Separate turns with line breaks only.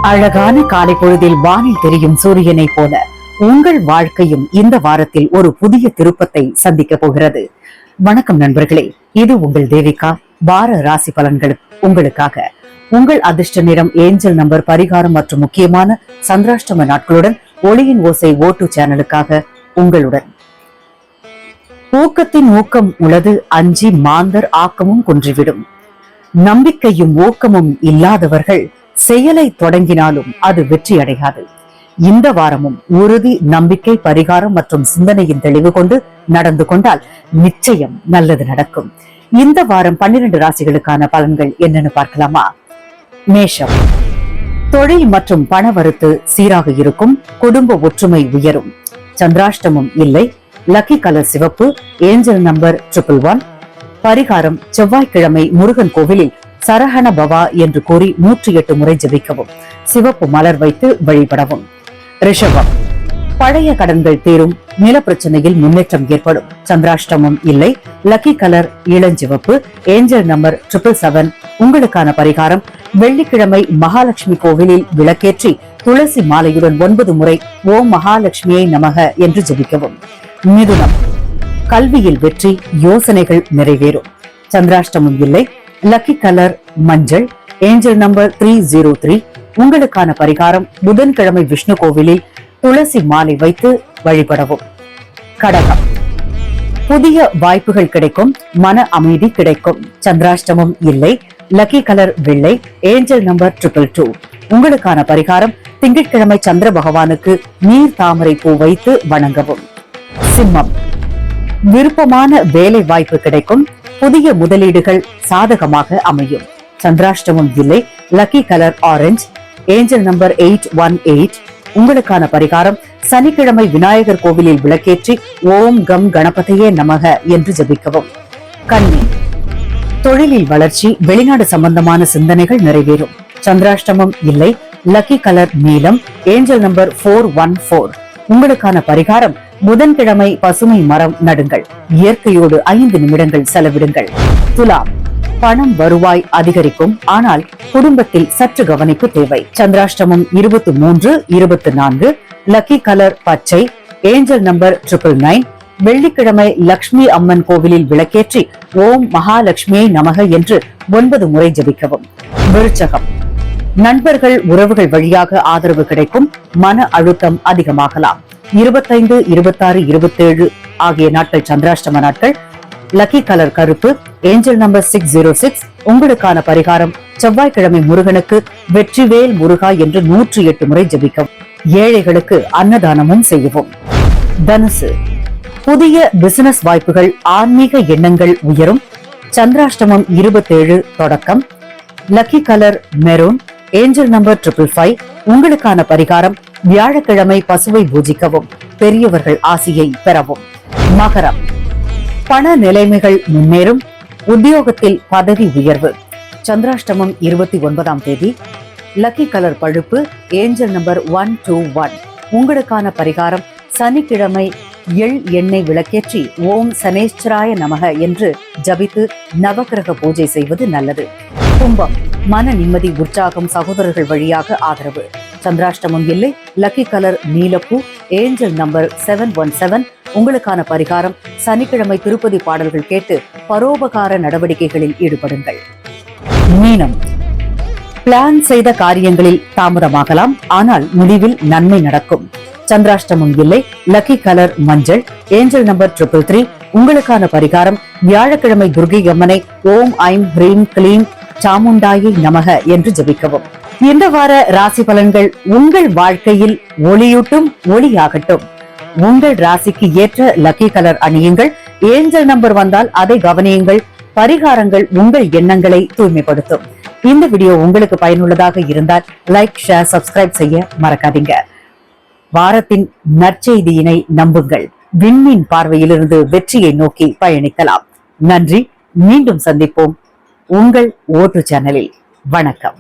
அழகான காலை பொழுதில் வானில் தெரியும் சூரியனை போல உங்கள் வாழ்க்கையும் இந்த வாரத்தில் ஒரு புதிய திருப்பத்தை சந்திக்க போகிறது. வணக்கம் நண்பர்களே, இது உங்கள் தேவிகா. வார ராசி பலன்கள் உங்களுக்காக. உங்கள் அதிர்ஷ்ட நிறம் ஏஞ்சல் நம்பர், பரிகாரம் மற்றும் முக்கியமான சந்திராஷ்டம நாட்களுடன் ஒளியின் ஓசை ஓட்டு சேனலுக்காக உங்களுடன். ஊக்கத்தின் ஊக்கம் உளது, அஞ்சி மாந்தர் ஆக்கமும் குன்றிவிடும். நம்பிக்கையும் ஊக்கமும் இல்லாதவர்கள் செயலை தொடங்கினாலும் அது வெற்றி அடையாது. இந்த வாரமும் உறுதி, நம்பிக்கை, பரிகாரம் மற்றும் சிந்தனையின் தெளிவு கொண்டு நடந்து கொண்டால் நிச்சயம் நல்லது நடக்கும். இந்த வாரம் 12 ராசிகளுக்கான பலன்கள் என்னன்னு பார்க்கலாமா? மேஷம். தொழில் மற்றும் பண வரத்து சீராக இருக்கும். குடும்ப ஒற்றுமை உயரும். சந்திராஷ்டமம் இல்லை. லக்கி கலர் சிவப்பு. Angel number 111. பரிகாரம் செவ்வாய்க்கிழமை முருகன் கோவிலில் சரஹண பவா என்று கூறி 108 முறை ஜபிக்கவும். சிவப்பு மலர் வைத்து வழிபடவும். ரிஷபம். பழைய கடன்கள் தீரும். நில பிரச்சனையில் முன்னேற்றம் ஏற்படும். சந்திராஷ்டமம் இல்லை. லக்கி கலர் இளஞ்சிவப்பு. Angel number 777. உங்களுக்கான பரிகாரம் வெள்ளிக்கிழமை மகாலட்சுமி கோவிலில் விளக்கேற்றி துளசி மாலையுடன் 9 முறை ஓம் மகாலட்சுமியை நமக என்று ஜபிக்கவும். மிதுனம். கல்வியில் வெற்றி. யோசனைகள் நிறைவேறும். சந்திராஷ்டமம் இல்லை. லக்கி கலர் மஞ்சள். Angel number 303. உங்களுக்கான பரிகாரம் புதன்கிழமை விஷ்ணு கோவிலில் துளசி மாலை வைத்து வழிபடவும். கடகம். புதிய வாய்ப்புகள் கிடைக்கும். மன அமைதி கிடைக்கும். சந்திராஷ்டமம் இல்லை. லக்கி கலர் வெள்ளை. Angel number 222. உங்களுக்கான பரிகாரம் திங்கட்கிழமை சந்திர பகவானுக்கு நீர் தாமரை பூ வைத்து வணங்கவும். சிம்மம். விருப்பமான வேலை வாய்ப்பு கிடைக்கும். புதிய முதலீடுகள் சாதகமாக அமையும். சந்திராஷ்டமம் இல்லை. Lucky colour orange. Angel number 818. உங்களுக்கான பரிகாரம் சனிக்கிழமை விநாயகர் கோவிலில் விளக்கேற்றி ஓம் கம் கணபதியே நமக என்று ஜபிக்கவும். கன்னி. தொழிலில் வளர்ச்சி. வெளிநாடு சம்பந்தமான சிந்தனைகள் நிறைவேறும். சந்திராஷ்டமம் இல்லை. லக்கி கலர் நீலம். Angel number 414. உங்களுக்கான பரிகாரம் புதன்கிழமை பசுமை மரம் நடுங்கள். இயற்கையோடு 5 நிமிடங்கள் செலவிடுங்கள். துலாம். பணம் வருவாய் அதிகரிக்கும். ஆனால் குடும்பத்தில் சற்று கவனிப்பு தேவை. சந்திராஷ்டமம் 23, 24. லக்கி கலர் பச்சை. Angel number 999. வெள்ளிக்கிழமை லக்ஷ்மி அம்மன் கோவிலில் விளக்கேற்றி ஓம் மகாலட்சுமியை நமக என்று 9 முறை ஜபிக்கவும். விருச்சகம். நண்பர்கள், உறவுகள் வழியாக ஆதரவு கிடைக்கும். மன அழுத்தம் அதிகமாகலாம். 25, 26, 27 ஆகிய நாட்கள் சந்திராஷ்டம நாட்கள். லக்கி கலர் கருப்பு. Angel number 606. உங்களுக்கான பரிகாரம் செவ்வாய்க்கிழமை முருகனுக்கு வெற்றிவேல் முருகா என்று 108 முறை ஜபிக்கவும். ஏழைகளுக்கு அன்னதானமும் செய்யவும். தனுசு. புதிய பிசினஸ் வாய்ப்புகள். ஆன்மீக எண்ணங்கள் உயரும். சந்திராஷ்டமம் 27 தொடக்கம். Lucky colour maroon. Angel number 555. உங்களுக்கான பரிகாரம் வியாழக்கிழமை பசுவை பூஜிக்கவும். பெரியவர்கள் ஆசியை பெறவும். மகரம். பண நிலைமைகள் முன்னேறும். உத்தியோகத்தில் பதவி உயர்வு. சந்திராஷ்டமம் 29ஆம் தேதி. லக்கி கலர் பழுப்பு. Angel number 121. உங்களுக்கான பரிகாரம் சனிக்கிழமை எண்ணெய் விளக்கேற்றி ஓம் சனேஸ்வராய நமக என்று ஜபித்து நவக்கிரக பூஜை செய்வது நல்லது. கும்பம். மன நிம்மதி, உற்சாகம், சகோதரர்கள் வழியாக ஆதரவு. சந்திராஷ்டமம் இல்லை. லக்கி கலர் நீலப்பூ. Angel number 717. உங்களுக்கான பரிகாரம் சனிக்கிழமை திருப்பதி பாடல்கள் கேட்டு பரோபகார நடவடிக்கைகளில் ஈடுபடுங்கள். மீனம். பிளான் செய்த காரியங்களில் தாமதமாகலாம். ஆனால் முடிவில் நன்மை நடக்கும். சந்திராஷ்டமம் இல்லை. லக்கி கலர் மஞ்சள். Angel number 333. உங்களுக்கான பரிகாரம் வியாழக்கிழமை துர்கை அம்மனை ஓம் ஐம் ஹ்ரீம் க்ளீம் சாமுண்டாயை நமக என்று ஜபிக்கவும். இந்த வார ராசி பலன்கள் உங்கள் வாழ்க்கையில் ஒளியூட்டும் ஒளியாகட்டும். உங்கள் ராசிக்கு ஏற்ற லக்கி கலர் அணியுங்கள். ஏஞ்சல் நம்பர் வந்தால் அதை கவனியுங்கள். பரிகாரங்கள் உங்கள் எண்ணங்களை தூய்மைப்படுத்தும். இந்த வீடியோ உங்களுக்கு பயனுள்ளதாக இருந்தால் லைக், ஷேர், சப்ஸ்கிரைப் செய்ய மறக்காதீங்க. வாரத்தின் நற்செய்தியினை நம்புங்கள். விண்மீன் பார்வையிலிருந்து வெற்றியை நோக்கி பயணிக்கலாம். நன்றி. மீண்டும் சந்திப்போம் உங்கள் ஓட்டு சேனலில். வணக்கம்.